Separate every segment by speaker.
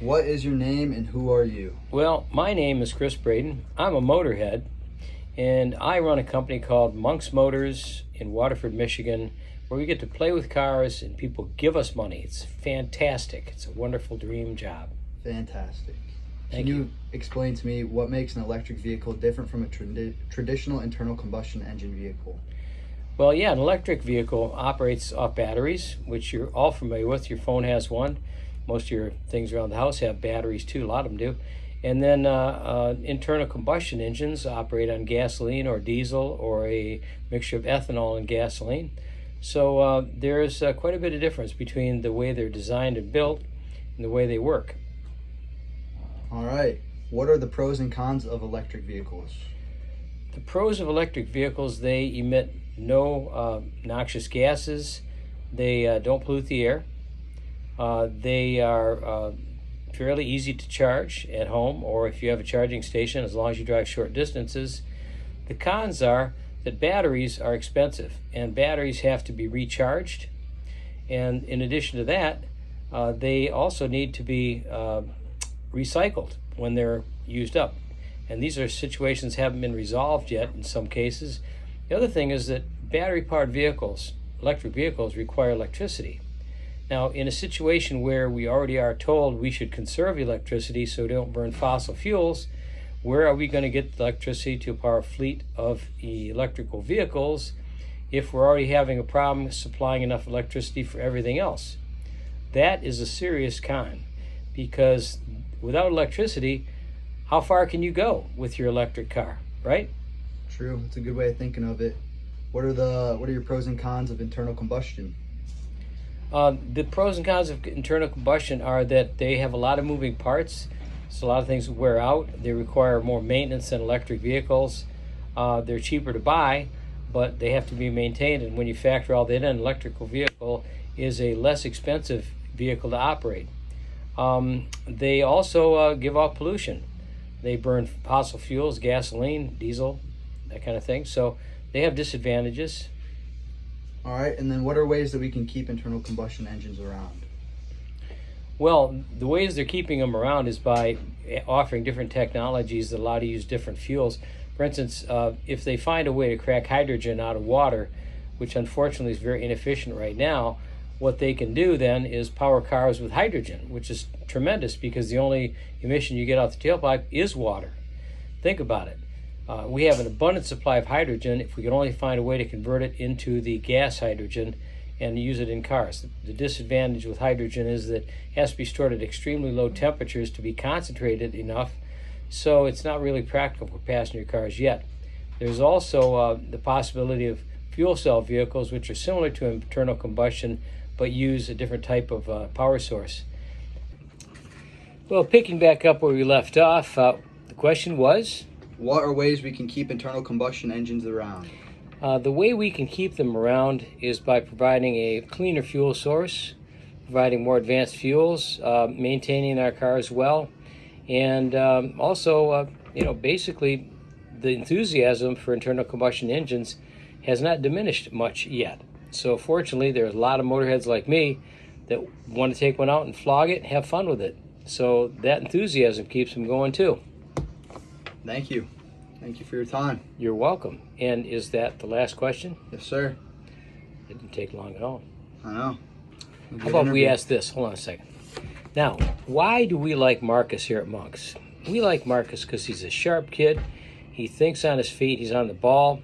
Speaker 1: What is your name and who are you?
Speaker 2: Well, my name is Chris Braden. I'm a motorhead, and I run a company called Munk'S Motors in Waterford, Michigan, where we get to play with cars and people give us money. It's fantastic. It's a wonderful dream job.
Speaker 1: Fantastic.
Speaker 2: Thank
Speaker 1: Can
Speaker 2: you.
Speaker 1: you explain to me what makes an electric vehicle different from a traditional internal combustion engine vehicle?
Speaker 2: Well, yeah, an electric vehicle operates off batteries, which you're all familiar with. Your phone has one. Most of your things around the house have batteries too. A lot of them do. And then internal combustion engines operate on gasoline or diesel or a mixture of ethanol and gasoline. So there's quite a bit of difference between the way they're designed and built and the way they work.
Speaker 1: All right. What are the pros and cons of electric vehicles?
Speaker 2: The pros of electric vehicles: they emit no noxious gases, they don't pollute the air, they are fairly easy to charge at home or if you have a charging station, as long as you drive short distances. The cons are that batteries are expensive and batteries have to be recharged, and in addition to that, they also need to be recycled when they're used up. And these are situations haven't been resolved yet in some cases. The other thing is that battery-powered vehicles, electric vehicles, require electricity. Now, in a situation where we already are told we should conserve electricity so we don't burn fossil fuels, where are we going to get the electricity to power a fleet of electrical vehicles if we're already having a problem supplying enough electricity for everything else? That is a serious con, because without electricity, how far can you go with your electric car, right?
Speaker 1: True. It's a good way of thinking of it. What are your pros and cons of internal combustion?
Speaker 2: The pros and cons of internal combustion are that they have a lot of moving parts, so a lot of things wear out. They require more maintenance than electric vehicles. They're cheaper to buy, but they have to be maintained, and when you factor all that in, an electrical vehicle is a less expensive vehicle to operate. They also give off pollution. They burn fossil fuels, gasoline, diesel, that kind of thing. So they have disadvantages.
Speaker 1: All right. And then what are ways that we can keep internal combustion engines around?
Speaker 2: Well, the ways they're keeping them around is by offering different technologies that allow to use different fuels. For instance, if they find a way to crack hydrogen out of water, which unfortunately is very inefficient right now, what they can do then is power cars with hydrogen, which is tremendous because the only emission you get out the tailpipe is water. Think about it. We have an abundant supply of hydrogen if we can only find a way to convert it into the gas hydrogen and use it in cars. The disadvantage with hydrogen is that it has to be stored at extremely low temperatures to be concentrated enough, so it's not really practical for passenger cars yet. There's also the possibility of fuel cell vehicles, which are similar to internal combustion but use a different type of power source. Well, picking back up where we left off, the question was,
Speaker 1: what are ways we can keep internal combustion engines around?
Speaker 2: The way we can keep them around is by providing a cleaner fuel source, providing more advanced fuels, maintaining our cars well, and also, basically the enthusiasm for internal combustion engines has not diminished much yet. So fortunately, there's a lot of motorheads like me that want to take one out and flog it and have fun with it. So that enthusiasm keeps them going too.
Speaker 1: Thank you. Thank you for your time.
Speaker 2: You're welcome. And is that the last question?
Speaker 1: Yes, sir.
Speaker 2: It didn't take long at all.
Speaker 1: I know.
Speaker 2: How about we ask this? Hold on a second. Now, why do we like Marcus here at Munk'S? We like Marcus because he's a sharp kid. He thinks on his feet. He's on the ball.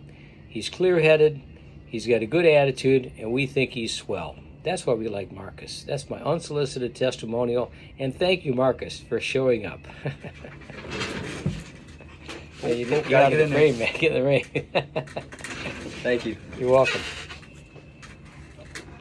Speaker 2: He's clear-headed. He's got a good attitude, and we think he's swell. That's why we like Marcus. That's my unsolicited testimonial, and thank you, Marcus, for showing up. Yeah, you got to get in the ring, man. Get in the ring.
Speaker 1: Thank you.
Speaker 2: You're welcome.